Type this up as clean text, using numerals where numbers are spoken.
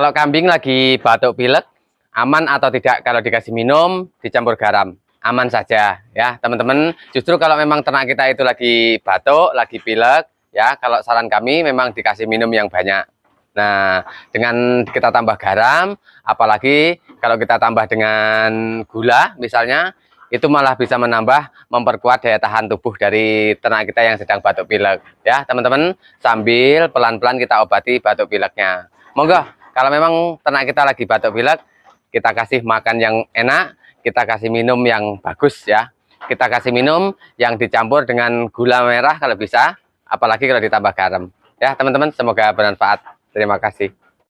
Kalau kambing lagi batuk pilek, aman atau tidak kalau dikasih minum dicampur garam? Aman saja ya teman-teman. Justru kalau memang ternak kita itu lagi batuk, lagi pilek, ya kalau saran kami memang dikasih minum yang banyak. Nah, dengan kita tambah garam, apalagi kalau kita tambah dengan gula misalnya, itu malah bisa memperkuat daya tahan tubuh dari ternak kita yang sedang batuk pilek. Ya teman-teman, sambil pelan-pelan kita obati batuk pileknya. Monggo, kalau memang ternak kita lagi batuk pilek, kita kasih makan yang enak, kita kasih minum yang bagus ya. Kita kasih minum yang dicampur dengan gula merah kalau bisa, apalagi kalau ditambah garam. Ya teman-teman, semoga bermanfaat. Terima kasih.